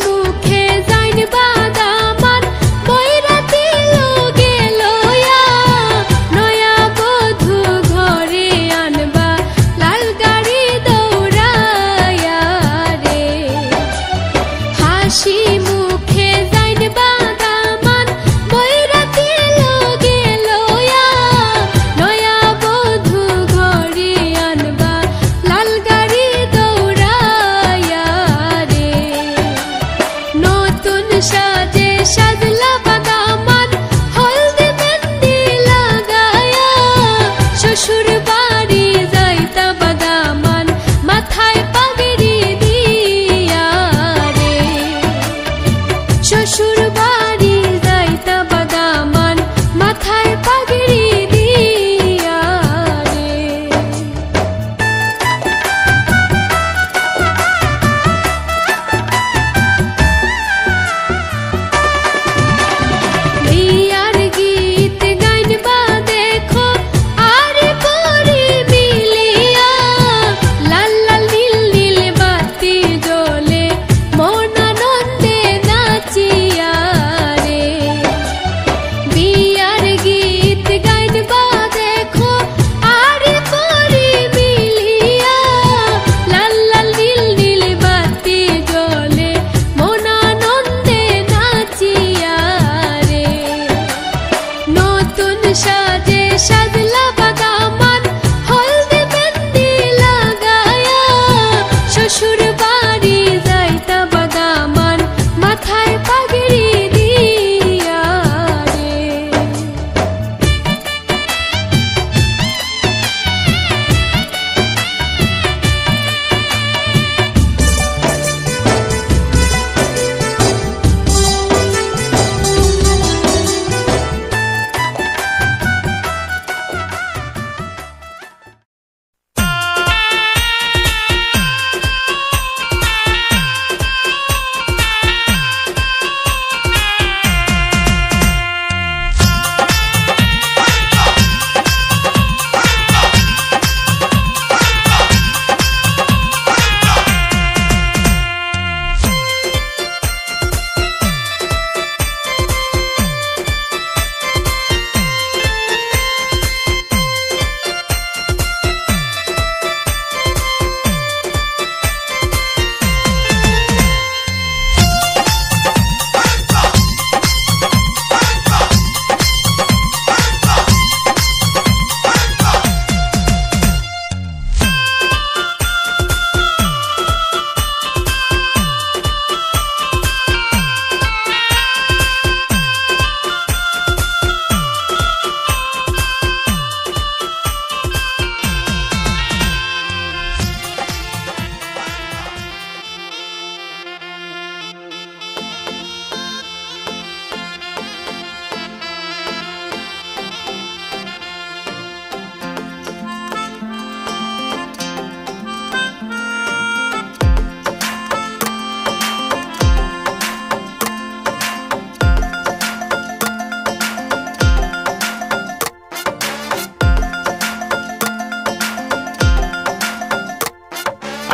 মুখে যাইন বাদামান বৈরাতি লোগে লয়া নয়া বধূ ঘরে আনবা লাল গাড়ি দৌড়ায়া রে হাসি মুখে যাইন বাদামান বৈরাতি লোগে লয়া নয়া বধূ ঘরে আনবা লাল গাড়ি দৌড়ায়া রে নতুন সাজে সাজলা বাদামান হলদে মেহেন্দি লাগায়া শ্বশুর বাড়ি যাইতা বাদামান মাথায় পাগড়ি দিয়া রে শ্বশুর বাড়ি যাইতা বাদামান মাথায় পাগড়ি দিয়া রে বিয়ার গীত গাইনবা দেখো আরে পরি মিলিয়া লাল লাল নীল নীল বাতি জ্বলে মন আনন্দে নাচিয়া রে বিয়ার গীত গাইনবা দেখো আরে পরি মিলিয়া লাল লাল নীল নীল বাতি জ্বলে মন আনন্দে নাচিয়া রে নতুন সাজে সাজলা বাদামান হলদে মেহেন্দি লাগায়া শ্বশুর বাড়ি যাইতা বাদামান মাথায় পাগড়ি দিয়া রে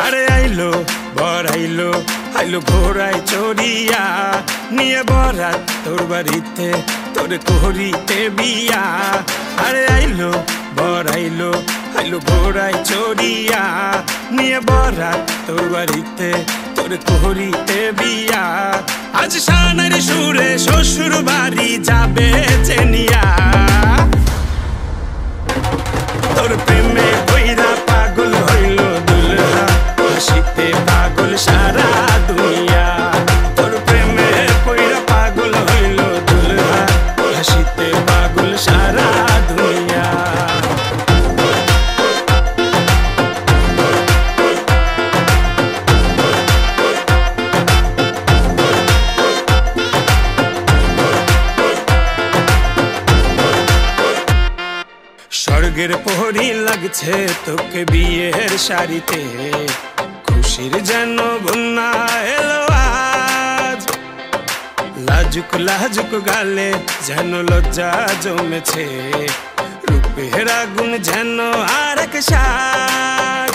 আরে আইলো বরাইলো আইলো ঘোড়ায় চড়িয়া নিয়ে বরাত তোর বাড়িতে তোর করিতে বিয়া আরে আইলো বরাইলো আইলো ঘোড়ায় চড়িয়া নিয়ে বরাত তোর বাড়িতে তোর করিতে বিয়া আজ শানের সুরে শ্বশুর বাড়ি যাবে চেনিয়া তোর প্রেমে কইরা পাগল হইল দুলহা হাসিতে পাগল সারা দুনিয়া তোর প্রেমে কইরা পাগল হইল দুলহা হাসিতে পাগল সারা দুনিয়া স্বর্গের পরী লাগছে তোকে বিয়ের শাড়িতে খুশির যেন বন্যা এলো আজ লাজুক লাজুক গালে যেন লজ্জা জমেছে রূপের আগুন যেন আর এক সাজ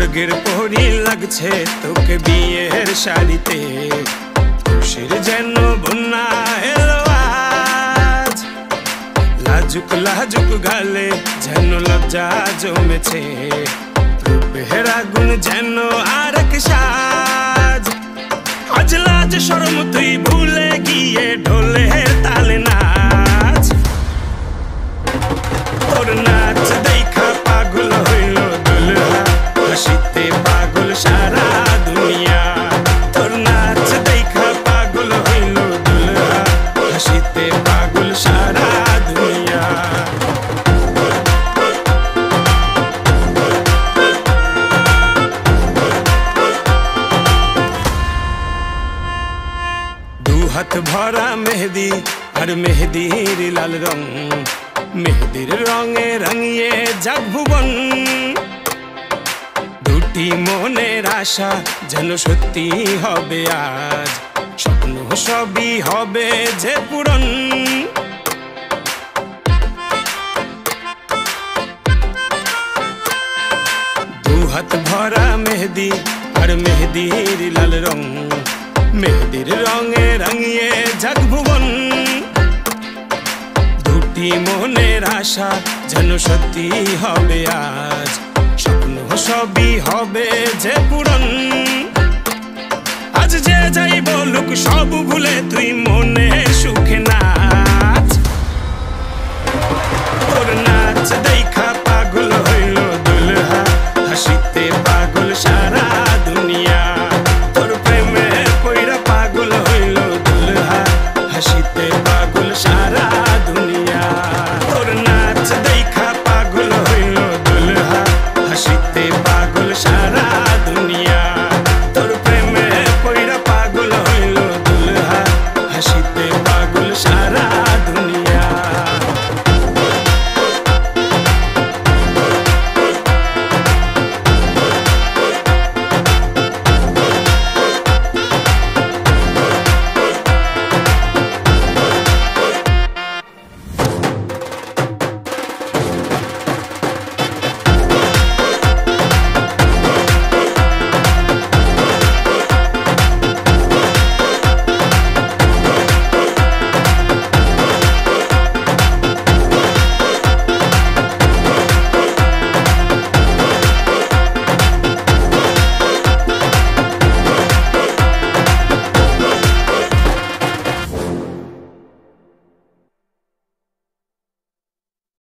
স্বর্গের পরী লাগছে তোকে বিয়ের শাড়িতে, খুশির যেন বন্যা এলো আজ। লাজুক লাজুক গালে যেন লজ্জা জমেছে, রূপের আগুন যেন আরেক সাজ। আজ লাজ শরম তুই ভুলে গিয়ে ঢোলের তালে নাচ। তোর নাচ দেখা পাগল হইল দুলহা, হাসিতে পাগল সারা দুনিয়া। তোর নাচ দেখা পাগল হইল দুলহা, হাসিতে পাগল সারা দুনিয়া। হাত ভরা মেহেদি আর মেহেদির লাল রং, মেহেদির রঙে রাঙিয়ে যাক ভুবন। দুটি মনের আশা যেন সত্যি হবে আজ, স্বপ্ন সবই হবে যে পূরণ। দু হাত ভরা মেহেদি আর মেহেদির লাল রং, মেহেদির রঙে রাঙিয়ে যাক ভুবন। দুটি মনের আশা যেন সত্যি হবে আজ, স্বপ্ন সবই হবে যে পূরণ। আজ যে যাই বলুক সব ভুলে তুই